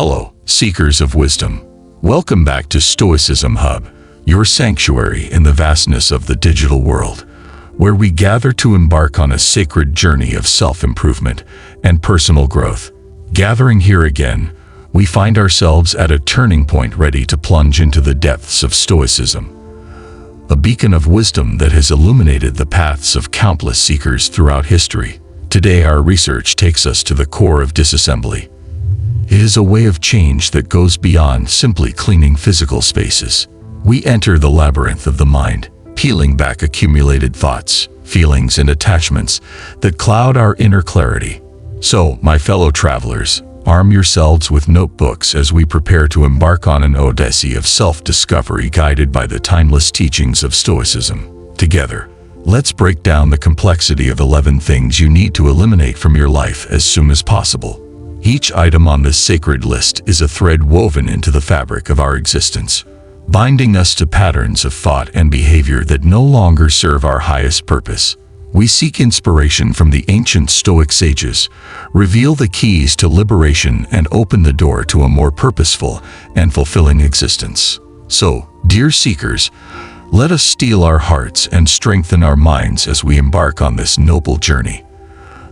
Hello, seekers of wisdom. Welcome back to Stoicism Hub, your sanctuary in the vastness of the digital world, where we gather to embark on a sacred journey of self-improvement and personal growth. Gathering here again, we find ourselves at a turning point ready to plunge into the depths of Stoicism, a beacon of wisdom that has illuminated the paths of countless seekers throughout history. Today, our research takes us to the core of disassembly. It is a way of change that goes beyond simply cleaning physical spaces. We enter the labyrinth of the mind, peeling back accumulated thoughts, feelings, and attachments that cloud our inner clarity. So, my fellow travelers, arm yourselves with notebooks as we prepare to embark on an odyssey of self-discovery guided by the timeless teachings of Stoicism. Together, let's break down the complexity of 11 things you need to eliminate from your life as soon as possible. Each item on this sacred list is a thread woven into the fabric of our existence, binding us to patterns of thought and behavior that no longer serve our highest purpose. We seek inspiration from the ancient Stoic sages, reveal the keys to liberation, and open the door to a more purposeful and fulfilling existence. So, dear seekers, let us steel our hearts and strengthen our minds as we embark on this noble journey.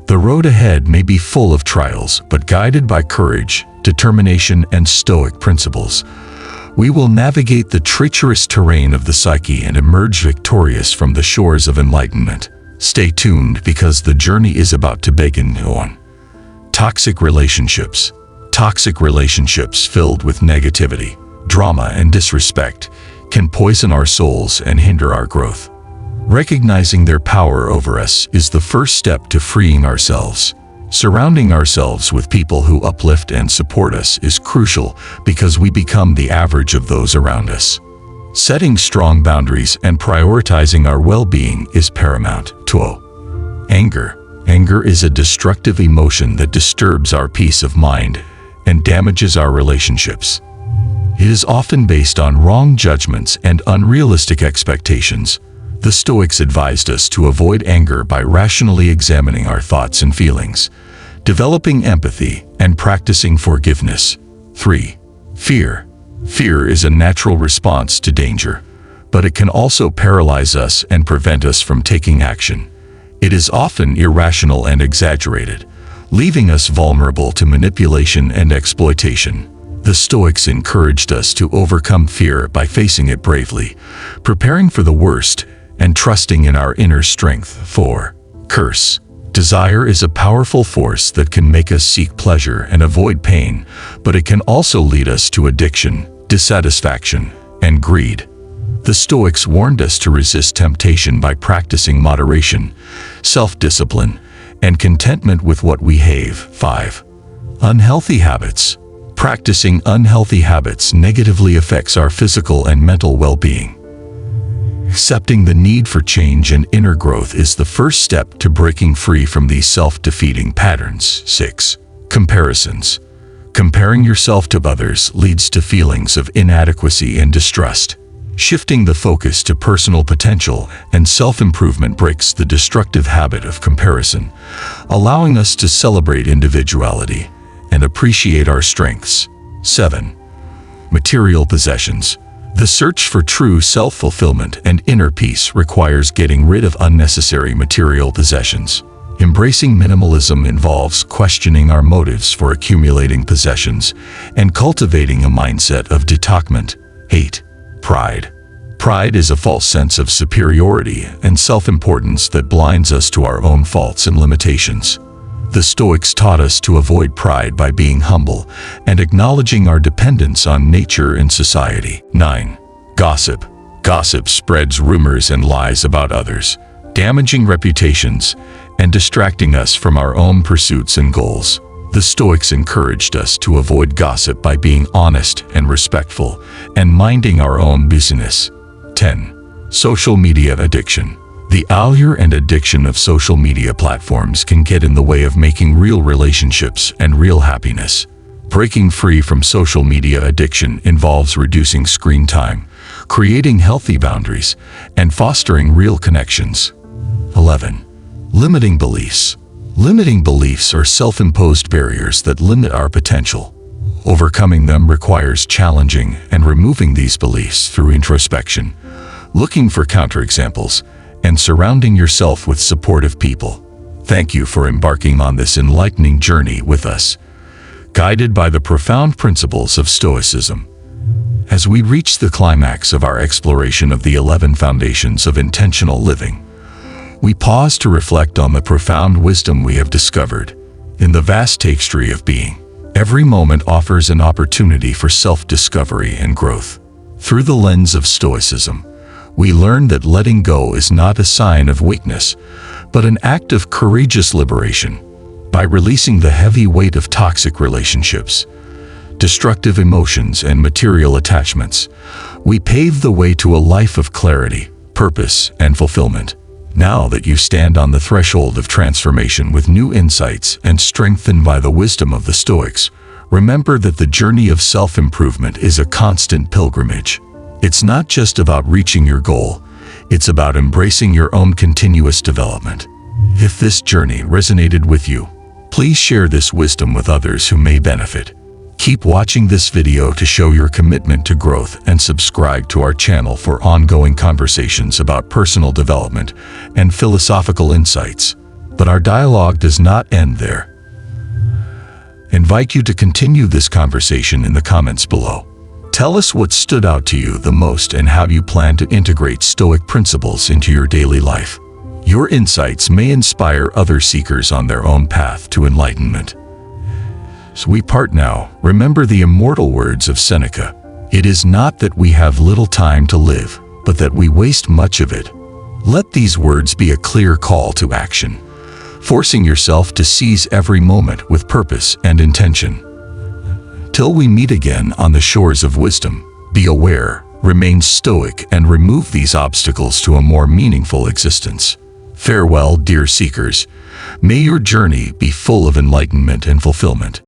The road ahead may be full of trials, but guided by courage, determination, and Stoic principles, we will navigate the treacherous terrain of the psyche and emerge victorious from the shores of enlightenment. Stay tuned because the journey is about to begin. Toxic relationships. Toxic relationships filled with negativity, drama, and disrespect can poison our souls and hinder our growth. Recognizing their power over us is the first step to freeing ourselves. Surrounding ourselves with people who uplift and support us is crucial because we become the average of those around us. Setting strong boundaries and prioritizing our well-being is paramount. 2. Anger. Anger is a destructive emotion that disturbs our peace of mind and damages our relationships. It is often based on wrong judgments and unrealistic expectations. The Stoics advised us to avoid anger by rationally examining our thoughts and feelings, developing empathy, and practicing forgiveness. 3. Fear. Fear is a natural response to danger, but it can also paralyze us and prevent us from taking action. It is often irrational and exaggerated, leaving us vulnerable to manipulation and exploitation. The Stoics encouraged us to overcome fear by facing it bravely, preparing for the worst, and trusting in our inner strength. 4. Curse. Desire is a powerful force that can make us seek pleasure and avoid pain, but it can also lead us to addiction, dissatisfaction, and greed. The Stoics warned us to resist temptation by practicing moderation, self-discipline, and contentment with what we have. 5. Unhealthy habits. Practicing unhealthy habits negatively affects our physical and mental well-being. Accepting the need for change and inner growth is the first step to breaking free from these self-defeating patterns. 6. Comparisons. Comparing yourself to others leads to feelings of inadequacy and distrust. Shifting the focus to personal potential and self-improvement breaks the destructive habit of comparison, allowing us to celebrate individuality and appreciate our strengths. 7. Material possessions. The search for true self-fulfillment and inner peace requires getting rid of unnecessary material possessions. Embracing minimalism involves questioning our motives for accumulating possessions and cultivating a mindset of detachment. 8. Pride. Pride is a false sense of superiority and self-importance that blinds us to our own faults and limitations. The Stoics taught us to avoid pride by being humble and acknowledging our dependence on nature and society. 9. Gossip. Gossip spreads rumors and lies about others, damaging reputations and distracting us from our own pursuits and goals. The Stoics encouraged us to avoid gossip by being honest and respectful and minding our own business. 10. Social media addiction. The allure and addiction of social media platforms can get in the way of making real relationships and real happiness. Breaking free from social media addiction involves reducing screen time, creating healthy boundaries, and fostering real connections. 11. Limiting beliefs. Limiting beliefs are self-imposed barriers that limit our potential. Overcoming them requires challenging and removing these beliefs through introspection, looking for counterexamples, and surrounding yourself with supportive people. Thank you for embarking on this enlightening journey with us, guided by the profound principles of Stoicism. As we reach the climax of our exploration of the 11 foundations of intentional living, we pause to reflect on the profound wisdom we have discovered. In the vast tapestry of being, every moment offers an opportunity for self-discovery and growth. Through the lens of Stoicism, we learn that letting go is not a sign of weakness, but an act of courageous liberation. By releasing the heavy weight of toxic relationships, destructive emotions, and material attachments, we pave the way to a life of clarity, purpose, and fulfillment. Now that you stand on the threshold of transformation with new insights and strengthened by the wisdom of the Stoics, remember that the journey of self-improvement is a constant pilgrimage. It's not just about reaching your goal, it's about embracing your own continuous development. If this journey resonated with you, please share this wisdom with others who may benefit. Keep watching this video to show your commitment to growth and subscribe to our channel for ongoing conversations about personal development and philosophical insights. But our dialogue does not end there. Invite you to continue this conversation in the comments below. Tell us what stood out to you the most and how you plan to integrate Stoic principles into your daily life. Your insights may inspire other seekers on their own path to enlightenment. As we part now, remember the immortal words of Seneca. It is not that we have little time to live, but that we waste much of it. Let these words be a clear call to action, forcing yourself to seize every moment with purpose and intention. Till we meet again on the shores of wisdom, be aware, remain stoic, and remove these obstacles to a more meaningful existence. Farewell, dear seekers. May your journey be full of enlightenment and fulfillment.